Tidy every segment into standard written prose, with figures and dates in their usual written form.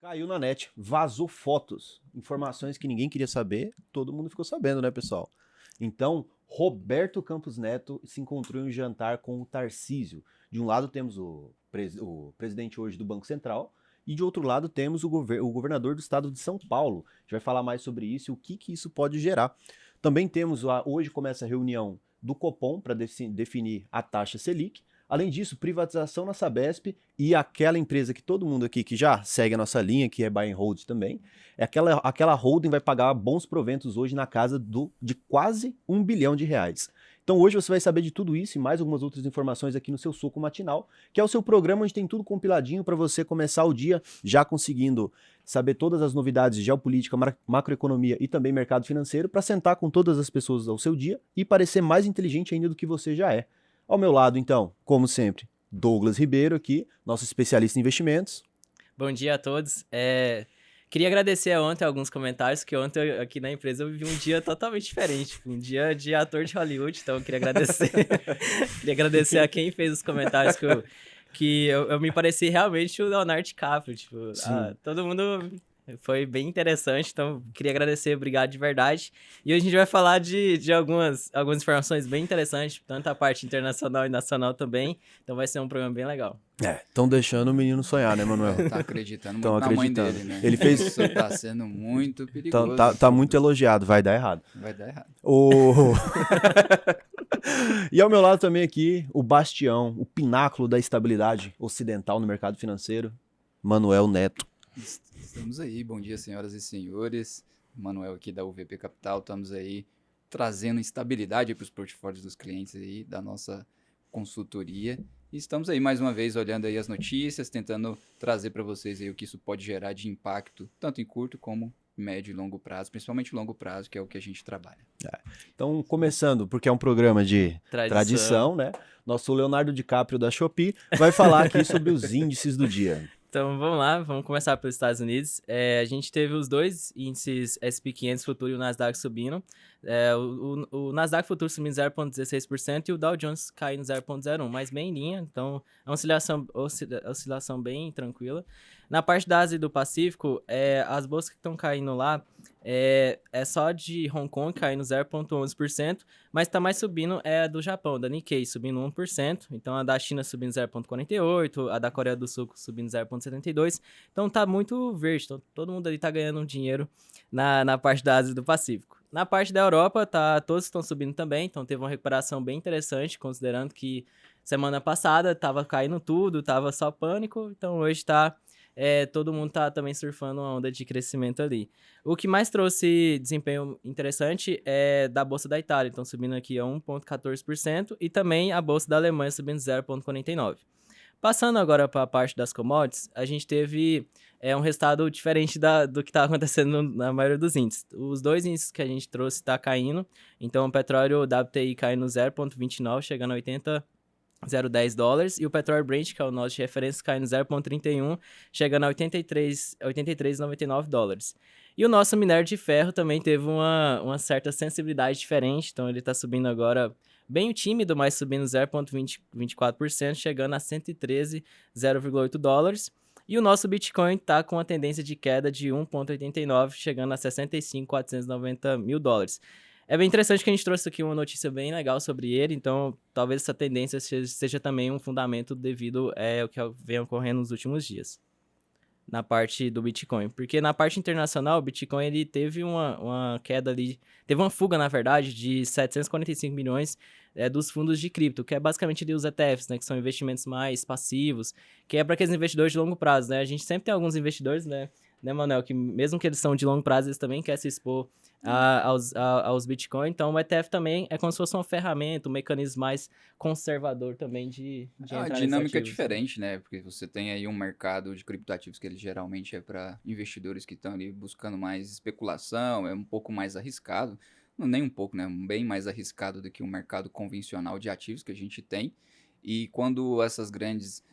Caiu na net, vazou fotos, informações que ninguém queria saber, todo mundo ficou sabendo, né, pessoal? Então, Roberto Campos Neto se encontrou em um jantar com o Tarcísio. De um lado temos o presidente hoje do Banco Central e de outro lado temos o governador do estado de São Paulo. A gente vai falar mais sobre isso e o que isso pode gerar. Também temos, hoje começa a reunião do Copom para definir a taxa Selic. Além disso, privatização na Sabesp e aquela empresa que todo mundo aqui que já segue a nossa linha, que é buy and hold também, aquela holding vai pagar bons proventos hoje na casa de quase R$ 1 bilhão. Então hoje você vai saber de tudo isso e mais algumas outras informações aqui no seu Suco Matinal, que é o seu programa onde tem tudo compiladinho para você começar o dia já conseguindo saber todas as novidades de geopolítica, macroeconomia e também mercado financeiro para sentar com todas as pessoas ao seu dia e parecer mais inteligente ainda do que você já é. Ao meu lado, então, como sempre, Douglas Ribeiro aqui, nosso especialista em investimentos. Bom dia a todos. Queria agradecer ontem alguns comentários, que ontem aqui na empresa eu vivi um dia totalmente diferente, um dia de ator de Hollywood, então eu queria agradecer. Queria agradecer a quem fez os comentários que eu me pareci realmente o Leonardo DiCaprio, todo mundo foi bem interessante, então queria agradecer, obrigado de verdade. E hoje a gente vai falar de algumas informações bem interessantes, tanto a parte internacional e nacional também, então vai ser um programa bem legal. Estão deixando o menino sonhar, né, Manuel? Tá acreditando muito na mãe dele, né? Ele fez... Isso tá sendo muito perigoso. Tá muito elogiado, vai dar errado. Vai dar errado. E ao meu lado também aqui, o bastião, o pináculo da estabilidade ocidental no mercado financeiro, Manuel Neto. Estamos aí, bom dia, senhoras e senhores. Manuel aqui da UVP Capital, estamos aí trazendo estabilidade para os portfólios dos clientes aí da nossa consultoria. E estamos aí mais uma vez olhando aí as notícias, tentando trazer para vocês aí o que isso pode gerar de impacto, tanto em curto como médio e longo prazo, principalmente longo prazo, que é o que a gente trabalha. Então, começando, porque é um programa de tradição, né? Nosso Leonardo DiCaprio da Shopee vai falar aqui sobre os índices do dia. Então vamos lá, vamos começar pelos Estados Unidos. A gente teve os dois índices SP 500 Futuro e o Nasdaq subindo. O Nasdaq Futuro subindo 0,16% e o Dow Jones caindo 0,01%, mas bem em linha, então é uma oscilação bem tranquila. Na parte da Ásia e do Pacífico, as bolsas que estão caindo lá é só de Hong Kong caindo 0,11%, mas está mais subindo a do Japão, da Nikkei, subindo 1%, então a da China subindo 0,48%, a da Coreia do Sul subindo 0,72%, então tá muito verde, então todo mundo ali tá ganhando dinheiro na parte da Ásia e do Pacífico. Na parte da Europa, todos estão subindo também, então teve uma recuperação bem interessante, considerando que semana passada tava caindo tudo, tava só pânico, então hoje todo mundo tá também surfando uma onda de crescimento ali. O que mais trouxe desempenho interessante é da Bolsa da Itália, então subindo aqui a 1,14%, e também a Bolsa da Alemanha subindo 0,49%. Passando agora para a parte das commodities, a gente teve um resultado diferente do que está acontecendo na maioria dos índices. Os dois índices que a gente trouxe estão caindo, então o petróleo WTI caindo 0,29, chegando a 80,010 dólares, e o petróleo Brent, que é o nosso de referência, caindo 0,31, chegando a 83,99 dólares. E o nosso minério de ferro também teve uma certa sensibilidade diferente, então ele está subindo agora bem tímido, mas subindo 0,24%, chegando a 113,08 dólares. E o nosso Bitcoin está com a tendência de queda de 1,89, chegando a 65.490 mil dólares. É bem interessante que a gente trouxe aqui uma notícia bem legal sobre ele, então talvez essa tendência seja também um fundamento devido ao que vem ocorrendo nos últimos dias, na parte do Bitcoin. Porque na parte internacional, o Bitcoin ele teve uma queda ali, teve uma fuga, na verdade, de 745 milhões dos fundos de cripto, que é basicamente ali os ETFs, né, que são investimentos mais passivos, que é para aqueles investidores de longo prazo, né? A gente sempre tem alguns investidores, né, Manuel, que mesmo que eles são de longo prazo, eles também querem se expor aos Bitcoin, então o ETF também é como se fosse uma ferramenta, um mecanismo mais conservador também de entrar A nesses dinâmica é ativos. diferente, né? Porque você tem aí um mercado de criptoativos que ele geralmente é para investidores que estão ali buscando mais especulação, é um pouco mais arriscado, não, nem um pouco, né? Bem mais arriscado do que o mercado convencional de ativos que a gente tem. E quando essas grandes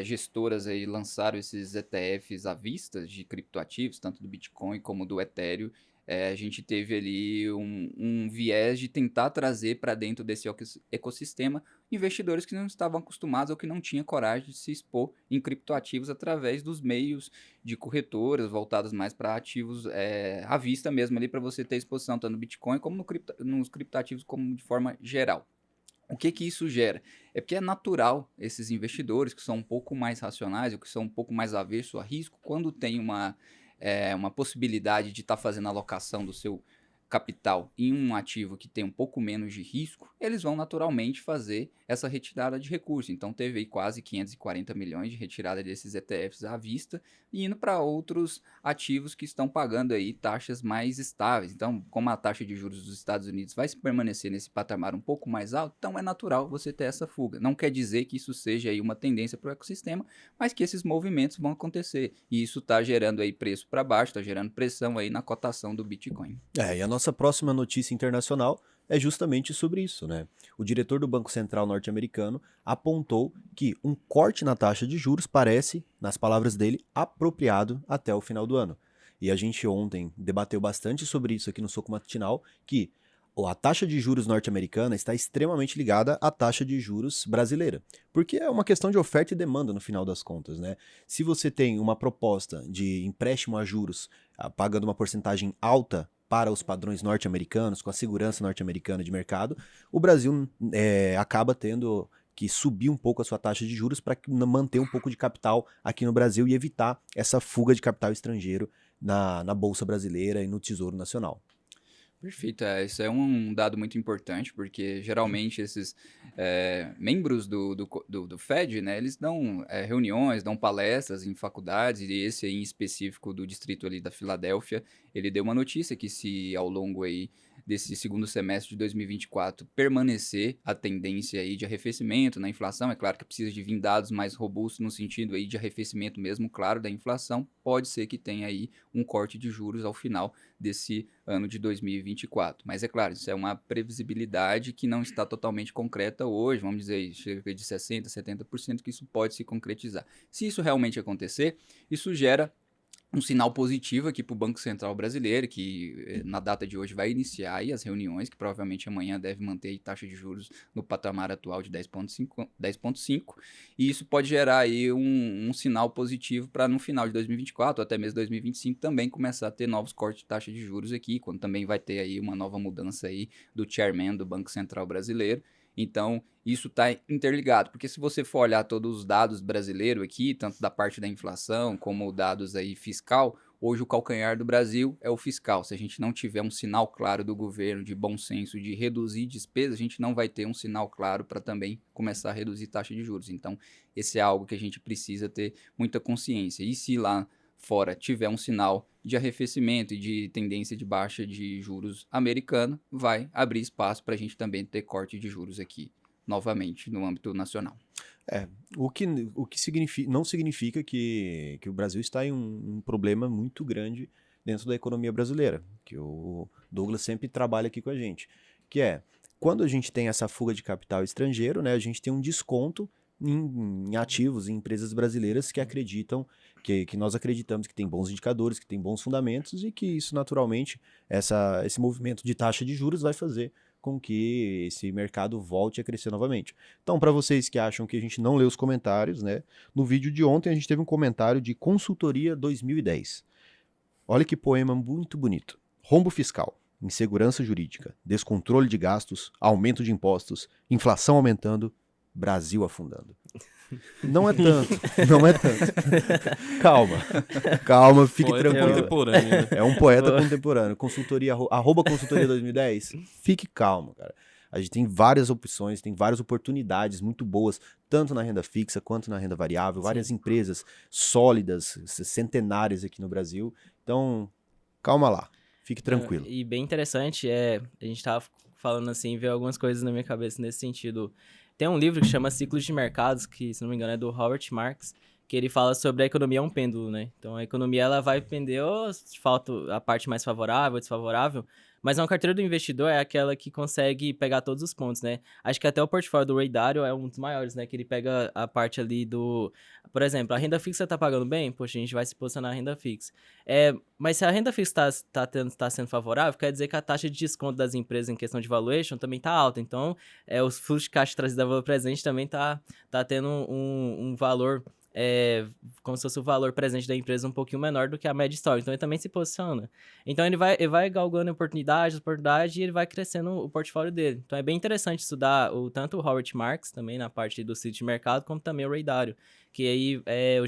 gestoras aí lançaram esses ETFs à vista de criptoativos, tanto do Bitcoin como do Ethereum, a gente teve ali um viés de tentar trazer para dentro desse ecossistema investidores que não estavam acostumados ou que não tinham coragem de se expor em criptoativos através dos meios de corretoras voltadas mais para ativos à vista mesmo ali, para você ter exposição tanto no Bitcoin como nos criptoativos como de forma geral. O que que isso gera? É porque é natural esses investidores que são um pouco mais racionais ou que são um pouco mais avessos a risco, quando tem uma possibilidade de estar fazendo alocação do seu capital em um ativo que tem um pouco menos de risco, eles vão naturalmente fazer essa retirada de recursos. Então teve aí quase 540 milhões de retirada desses ETFs à vista e indo para outros ativos que estão pagando aí taxas mais estáveis. Então, como a taxa de juros dos Estados Unidos vai permanecer nesse patamar um pouco mais alto, então é natural você ter essa fuga. Não quer dizer que isso seja aí uma tendência para o ecossistema, mas que esses movimentos vão acontecer. E isso está gerando aí preço para baixo, está gerando pressão aí na cotação do Bitcoin. E a nossa próxima notícia internacional é justamente sobre isso, né? O diretor do Banco Central norte-americano apontou que um corte na taxa de juros parece, nas palavras dele, apropriado até o final do ano. E a gente ontem debateu bastante sobre isso aqui no Soco Matinal, que a taxa de juros norte-americana está extremamente ligada à taxa de juros brasileira, porque é uma questão de oferta e demanda no final das contas, né? Se você tem uma proposta de empréstimo a juros pagando uma porcentagem alta para os padrões norte-americanos, com a segurança norte-americana de mercado, o Brasil acaba tendo que subir um pouco a sua taxa de juros para manter um pouco de capital aqui no Brasil e evitar essa fuga de capital estrangeiro na Bolsa Brasileira e no Tesouro Nacional. Perfeito, isso é um dado muito importante, porque geralmente esses membros do Fed, né, eles dão reuniões, dão palestras em faculdades, e esse aí em específico do distrito ali da Filadélfia, ele deu uma notícia que se ao longo aí desse segundo semestre de 2024 permanecer a tendência aí de arrefecimento na inflação, é claro que precisa de vir dados mais robustos no sentido aí de arrefecimento mesmo, claro, da inflação, pode ser que tenha aí um corte de juros ao final desse ano de 2024. Mas é claro, isso é uma previsibilidade que não está totalmente concreta hoje, vamos dizer, cerca de 60%, 70% que isso pode se concretizar. Se isso realmente acontecer, isso gera um sinal positivo aqui para o Banco Central brasileiro, que na data de hoje vai iniciar aí as reuniões, que provavelmente amanhã deve manter a taxa de juros no patamar atual de 10,5, e isso pode gerar aí um sinal positivo para no final de 2024, ou até mesmo 2025, também começar a ter novos cortes de taxa de juros aqui, quando também vai ter aí uma nova mudança aí do chairman do Banco Central brasileiro. Então, isso está interligado, porque se você for olhar todos os dados brasileiros aqui, tanto da parte da inflação como dados aí fiscal, hoje o calcanhar do Brasil é o fiscal. Se a gente não tiver um sinal claro do governo de bom senso de reduzir despesas, a gente não vai ter um sinal claro para também começar a reduzir taxa de juros. Então, esse é algo que a gente precisa ter muita consciência. E se lá fora tiver um sinal de arrefecimento e de tendência de baixa de juros americano, vai abrir espaço para a gente também ter corte de juros aqui, novamente, no âmbito nacional. O que não significa que o Brasil está em um problema muito grande dentro da economia brasileira, que o Douglas sempre trabalha aqui com a gente, que é, quando a gente tem essa fuga de capital estrangeiro, né, a gente tem um desconto em ativos, em empresas brasileiras que acreditam, que nós acreditamos que tem bons indicadores, que tem bons fundamentos e que isso naturalmente, esse movimento de taxa de juros vai fazer com que esse mercado volte a crescer novamente. Então, para vocês que acham que a gente não lê os comentários, né, no vídeo de ontem a gente teve um comentário de Consultoria 2010. Olha que poema muito bonito. Rombo fiscal, insegurança jurídica, descontrole de gastos, aumento de impostos, inflação aumentando, Brasil afundando. Não é tanto, não é tanto. Calma, fique Poeta tranquilo. contemporâneo, né? É um poeta contemporâneo. Consultoria, @consultoria 2010. Fique calmo, cara. A gente tem várias opções, tem várias oportunidades muito boas, tanto na renda fixa quanto na renda variável. Várias empresas sólidas, centenárias aqui no Brasil. Então, calma lá. Fique tranquilo. E bem interessante, a gente tava falando assim, veio algumas coisas na minha cabeça nesse sentido. Tem um livro que chama Ciclos de Mercados, que, se não me engano, é do Howard Marks, que ele fala sobre a economia é um pêndulo, né? Então, a economia, ela vai pender ou se falta a parte mais favorável, desfavorável, mas uma carteira do investidor é aquela que consegue pegar todos os pontos, né? Acho que até o portfólio do Ray Dalio é um dos maiores, né? Que ele pega a parte ali do... Por exemplo, a renda fixa tá pagando bem? Poxa, a gente vai se posicionar na renda fixa. Mas se a renda fixa tá sendo favorável, quer dizer que a taxa de desconto das empresas em questão de valuation também tá alta. Então, os fluxos de caixa trazidos da valor presente também tá tendo um valor... como se fosse o valor presente da empresa um pouquinho menor do que a média histórica. Então, ele também se posiciona. Então, ele vai galgando oportunidade e ele vai crescendo o portfólio dele. Então, é bem interessante estudar tanto o Howard Marks, também na parte do ciclo de mercado, como também o Ray Dalio. Que aí, o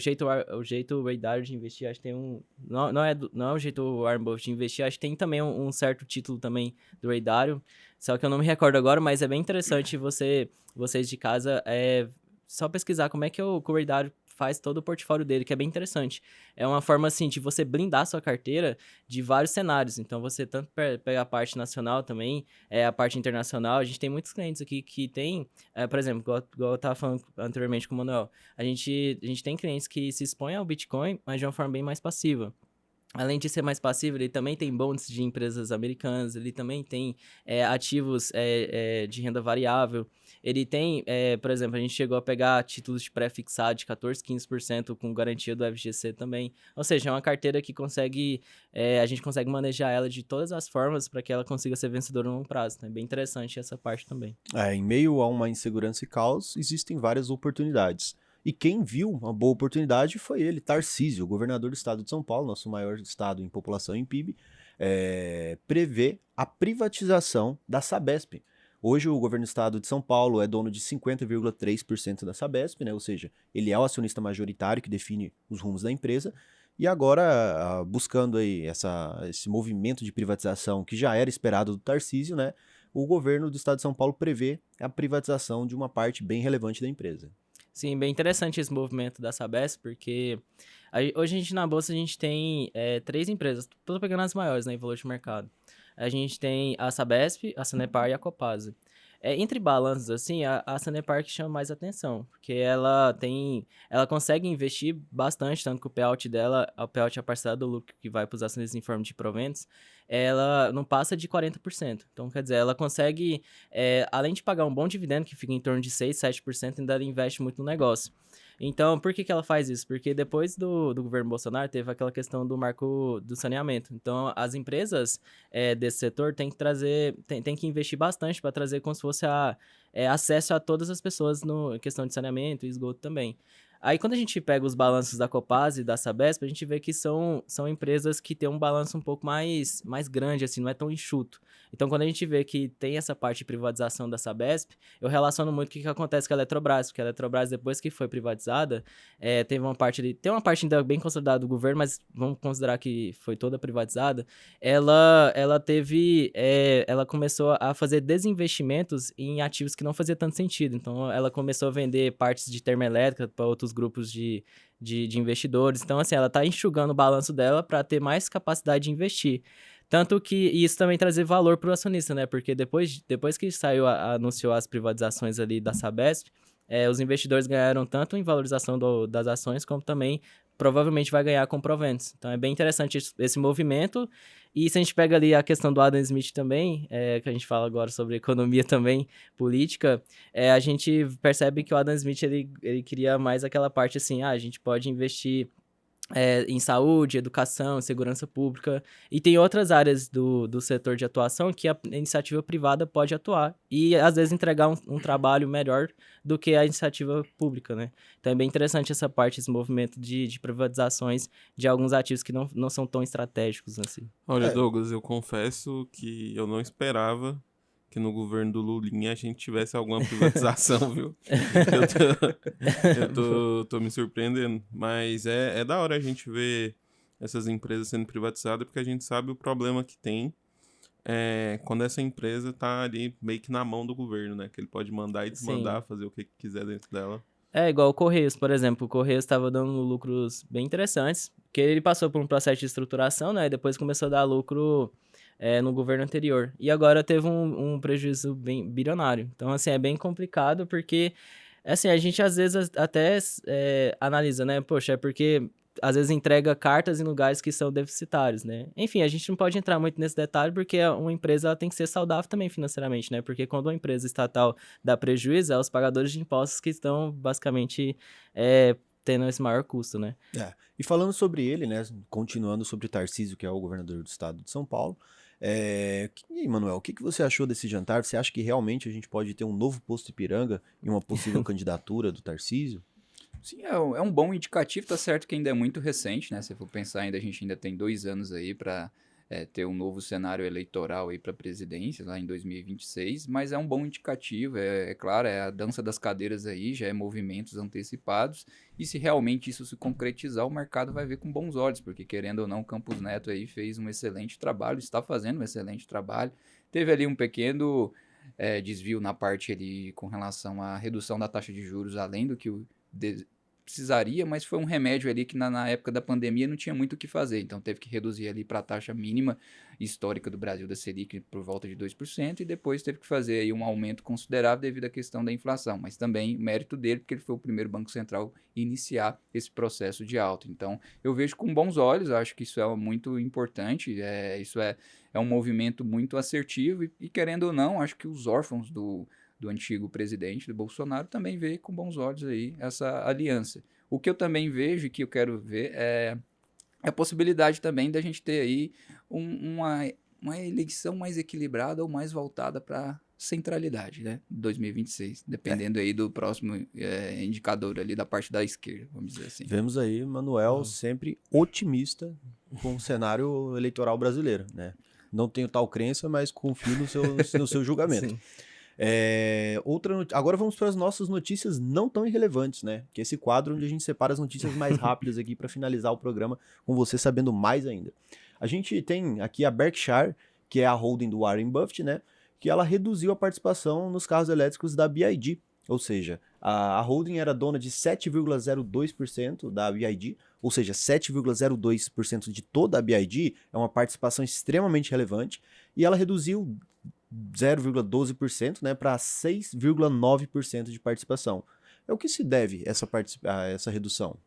jeito Ray Dalio de investir, acho que tem um... Não é o jeito Warren Buffett de investir, acho que tem também um certo título também do Ray Dalio. Só que eu não me recordo agora, mas é bem interessante vocês de casa só pesquisar como é que o Ray Dalio faz todo o portfólio dele, que é bem interessante. É uma forma, assim, de você blindar sua carteira de vários cenários. Então, você tanto pega a parte nacional também, a parte internacional. A gente tem muitos clientes aqui que tem, por exemplo, igual eu estava falando anteriormente com o Manuel, a gente tem clientes que se expõem ao Bitcoin, mas de uma forma bem mais passiva. Além de ser mais passivo, ele também tem bonds de empresas americanas, ele também tem ativos de renda variável. Ele tem, por exemplo, a gente chegou a pegar títulos de pré-fixado de 14%, 15% com garantia do FGC também. Ou seja, é uma carteira que a gente consegue manejar ela de todas as formas para que ela consiga ser vencedora no longo prazo. Então, é bem interessante essa parte também. Em meio a uma insegurança e caos, existem várias oportunidades. E quem viu uma boa oportunidade foi ele, Tarcísio, governador do estado de São Paulo, nosso maior estado em população e em PIB, prevê a privatização da Sabesp. Hoje o governo do estado de São Paulo é dono de 50,3% da Sabesp, né? Ou seja, ele é o acionista majoritário que define os rumos da empresa. E agora, buscando aí esse movimento de privatização que já era esperado do Tarcísio, né? O governo do estado de São Paulo prevê a privatização de uma parte bem relevante da empresa. Sim, bem interessante esse movimento da Sabesp, porque hoje na Bolsa a gente tem 3 empresas, estou pegando as maiores, né, em valor de mercado. A gente tem a Sabesp, a Sanepar e a Copasa. Entre balanços, assim, a Sanepar que chama mais atenção, porque ela consegue investir bastante, tanto que o payout dela, o payout é a parcela do lucro que vai para os acionistas em forma de proventos, ela não passa de 40%. Então, quer dizer, ela consegue, além de pagar um bom dividendo, que fica em torno de 6%, 7%, ainda ela investe muito no negócio. Então, por que ela faz isso? Porque depois do governo Bolsonaro, teve aquela questão do marco do saneamento. Então, as empresas desse setor têm que investir bastante para trazer como se fosse acesso a todas as pessoas em questão de saneamento e esgoto também. Aí, quando a gente pega os balanços da Copasa e da Sabesp, a gente vê que são empresas que têm um balanço um pouco mais grande, assim, não é tão enxuto. Então, quando a gente vê que tem essa parte de privatização da Sabesp, eu relaciono muito com o que acontece com a Eletrobras, porque a Eletrobras, depois que foi privatizada, tem uma parte ainda bem consolidada do governo, mas vamos considerar que foi toda privatizada, ela começou a fazer desinvestimentos em ativos que não fazia tanto sentido. Então, ela começou a vender partes de termoelétrica para outros grupos de investidores. Então, assim, ela está enxugando o balanço dela para ter mais capacidade de investir. Tanto que isso também trazer valor para o acionista, né? Porque depois que anunciou as privatizações ali da Sabesp, os investidores ganharam tanto em valorização das ações, como também provavelmente vai ganhar com proventos. Então, é bem interessante esse movimento. E se a gente pega ali a questão do Adam Smith também, que a gente fala agora sobre economia também, política, a gente percebe que o Adam Smith, ele queria mais aquela parte assim, a gente pode investir em saúde, educação, segurança pública, e tem outras áreas do setor de atuação que a iniciativa privada pode atuar e, às vezes, entregar um trabalho melhor do que a iniciativa pública, né? Então, é bem interessante esse movimento de privatizações de alguns ativos que não são tão estratégicos, assim. Olha, Douglas, eu confesso que eu não esperava que no governo do Lulinha a gente tivesse alguma privatização, viu? Eu tô me surpreendendo. Mas é da hora a gente ver essas empresas sendo privatizadas, porque a gente sabe o problema que tem quando essa empresa tá ali meio que na mão do governo, né? Que ele pode mandar e desmandar, Sim. fazer o que quiser dentro dela. Igual o Correios, por exemplo. O Correios estava dando lucros bem interessantes, porque ele passou por um processo de estruturação, né? E depois começou a dar lucro no governo anterior. E agora teve um prejuízo bem bilionário. Então, assim, é bem complicado, porque É assim, a gente às vezes até analisa, né? Poxa, é porque às vezes entrega cartas em lugares que são deficitários, né? Enfim, a gente não pode entrar muito nesse detalhe porque uma empresa ela tem que ser saudável também financeiramente, né? Porque quando uma empresa estatal dá prejuízo, é os pagadores de impostos que estão basicamente tendo esse maior custo, né? E falando sobre ele, né, continuando sobre o Tarcísio, que é o governador do estado de São Paulo, e aí, Manuel, o que você achou desse jantar? Você acha que realmente a gente pode ter um novo posto Ipiranga e uma possível candidatura do Tarcísio? Sim, é um bom indicativo, tá certo que ainda é muito recente, né? Se for pensar, a gente ainda tem 2 anos aí para ter um novo cenário eleitoral aí para a presidência, lá em 2026, mas é um bom indicativo, é claro, é a dança das cadeiras aí, já é movimentos antecipados, e se realmente isso se concretizar, o mercado vai ver com bons olhos, porque querendo ou não, o Campos Neto aí fez um excelente trabalho, está fazendo um excelente trabalho, teve ali um pequeno desvio na parte ali com relação à redução da taxa de juros, além do que precisaria, mas foi um remédio ali que na época da pandemia não tinha muito o que fazer, então teve que reduzir ali para a taxa mínima histórica do Brasil da Selic por volta de 2% e depois teve que fazer aí um aumento considerável devido à questão da inflação, mas também mérito dele porque ele foi o primeiro Banco Central a iniciar esse processo de alta. Então eu vejo com bons olhos, acho que isso é muito importante, isso é um movimento muito assertivo e querendo ou não, acho que os órfãos do antigo presidente, do Bolsonaro, também vê com bons olhos aí essa aliança. O que eu também vejo e que eu quero ver é a possibilidade também da gente ter aí uma eleição mais equilibrada ou mais voltada para centralidade, né? 2026, dependendo aí do próximo indicador ali da parte da esquerda, vamos dizer assim. Vemos aí Manuel sempre otimista com o cenário eleitoral brasileiro, né? Não tenho tal crença, mas confio no seu julgamento. Sim. Agora vamos para as nossas notícias não tão irrelevantes, né? Que é esse quadro onde a gente separa as notícias mais rápidas aqui para finalizar o programa com você sabendo mais ainda. A gente tem aqui a Berkshire, que é a holding do Warren Buffett, né? Que ela reduziu a participação nos carros elétricos da BYD, ou seja, a holding era dona de 7,02% da BYD, ou seja, 7,02% de toda a BYD é uma participação extremamente relevante, e ela reduziu 0,12%, né, para 6,9% de participação. O que se deve a essa redução?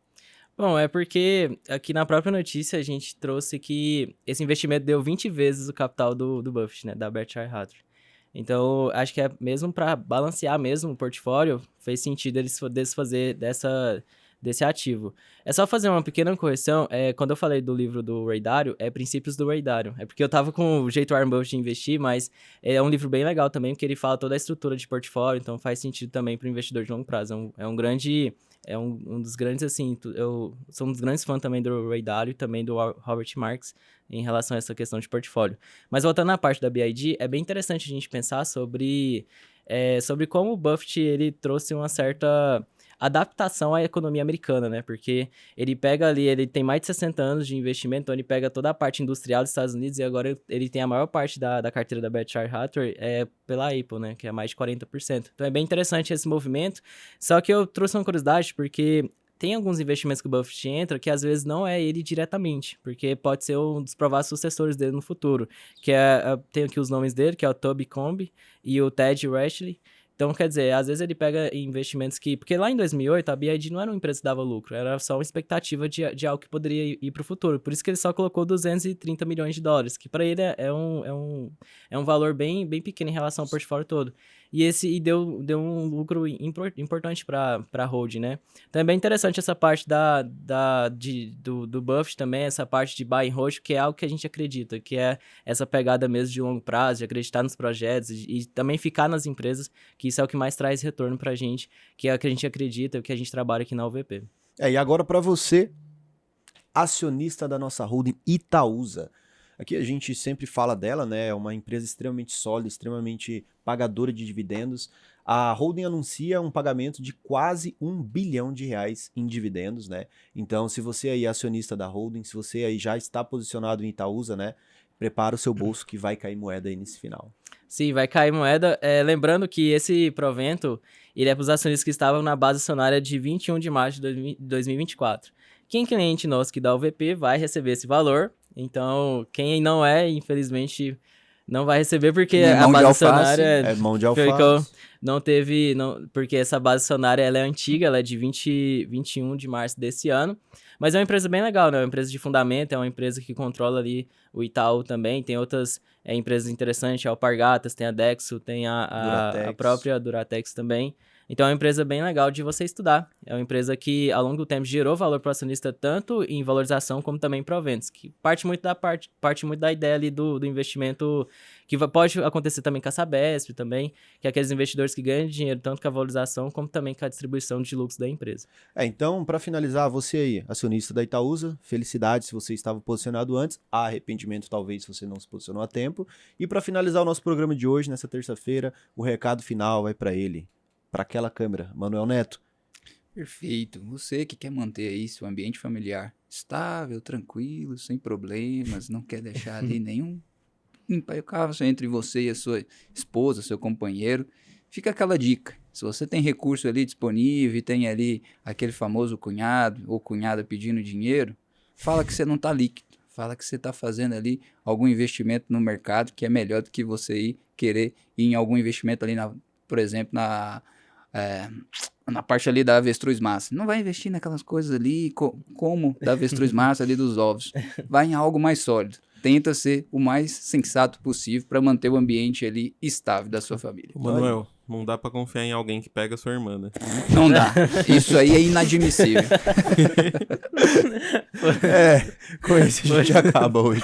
Bom, é porque aqui na própria notícia a gente trouxe que esse investimento deu 20 vezes o capital do Buffett, né, da Berkshire Hathaway. Então, acho que é mesmo para balancear mesmo o portfólio, fez sentido eles desfazer desse ativo. É só fazer uma pequena correção, quando eu falei do livro do Ray Dalio, é Princípios do Ray Dalio. É porque eu tava com o jeito Warren Buffett de investir, mas é um livro bem legal também, porque ele fala toda a estrutura de portfólio, então faz sentido também para o investidor de longo prazo. É um dos grandes, assim, eu sou um dos grandes fãs também do Ray Dalio e também do Robert Marks em relação a essa questão de portfólio. Mas voltando à parte da BYD, é bem interessante a gente pensar sobre como o Buffett ele trouxe uma certa adaptação à economia americana, né? Porque ele pega ali, ele tem mais de 60 anos de investimento, então ele pega toda a parte industrial dos Estados Unidos e agora ele tem a maior parte da carteira da Berkshire Hathaway pela Apple, né? Que é mais de 40%. Então é bem interessante esse movimento, só que eu trouxe uma curiosidade porque tem alguns investimentos que o Buffett entra que às vezes não é ele diretamente, porque pode ser um dos prováveis sucessores dele no futuro, que tem aqui os nomes dele, que é o Toby Combe e o Ted Reschly. Então, quer dizer, às vezes ele pega investimentos porque lá em 2008 a BYD não era uma empresa que dava lucro, era só uma expectativa de algo que poderia ir para o futuro. Por isso que ele só colocou 230 milhões de dólares, que para ele é um valor bem, bem pequeno em relação ao portfólio todo. E deu um lucro importante para a holding, né? Então é bem interessante essa parte do Buffett também, essa parte de buy and hold, que é algo que a gente acredita, que é essa pegada mesmo de longo prazo, de acreditar nos projetos e também ficar nas empresas, que isso é o que mais traz retorno pra gente, que é o que a gente acredita, o que a gente trabalha aqui na UVP. E agora para você, acionista da nossa holding Itaúsa. Aqui a gente sempre fala dela, né? É uma empresa extremamente sólida, extremamente pagadora de dividendos. A holding anuncia um pagamento de quase R$1 bilhão em dividendos, né? Então, se você aí é acionista da holding, se você aí já está posicionado em Itaúsa, né? Prepara o seu bolso que vai cair moeda aí nesse final. Sim, vai cair moeda. Lembrando que esse provento, ele é para os acionistas que estavam na base acionária de 21 de março de 2024. Quem é cliente nosso que dá o VP vai receber esse valor. Então, quem não é, infelizmente, Não vai receber porque Nem a mão de base alface, acionária É mão de ficou- alface. não teve, porque essa base acionária ela é antiga, ela é de 21 de março desse ano, mas é uma empresa bem legal, né? É uma empresa de fundamento, é uma empresa que controla ali o Itaú também, tem outras empresas interessantes, a Alpargatas, tem a Dexo, tem a Duratex. própria Duratex também. Então é uma empresa bem legal de você estudar. É uma empresa que, ao longo do tempo, gerou valor para o acionista tanto em valorização como também em proventos, que parte muito da ideia ali do investimento, que pode acontecer também com a Sabesp também, que é aqueles investidores que ganham dinheiro tanto com a valorização como também com a distribuição de lucros da empresa. Então, para finalizar, você aí, acionista da Itaúsa, felicidades se você estava posicionado antes, arrependimento talvez se você não se posicionou a tempo. E para finalizar o nosso programa de hoje, nessa terça-feira, o recado final vai para ele, para aquela câmera, Manuel Neto. Perfeito. Você que quer manter aí seu ambiente familiar estável, tranquilo, sem problemas, não quer deixar ali nenhum impagável entre você e a sua esposa, seu companheiro, fica aquela dica. Se você tem recurso ali disponível e tem ali aquele famoso cunhado ou cunhada pedindo dinheiro, fala que você não está líquido. Fala que você está fazendo ali algum investimento no mercado que é melhor do que você ir querer ir em algum investimento ali, por exemplo, na parte ali da avestruz massa. Não vai investir naquelas coisas ali como da avestruz massa ali dos ovos. Vai em algo mais sólido. Tenta ser o mais sensato possível para manter o ambiente ali estável da sua família. Ô, Manuel, não dá pra confiar em alguém que pega a sua irmã, né? Não dá. Isso aí é inadmissível. Com esse a gente acaba hoje.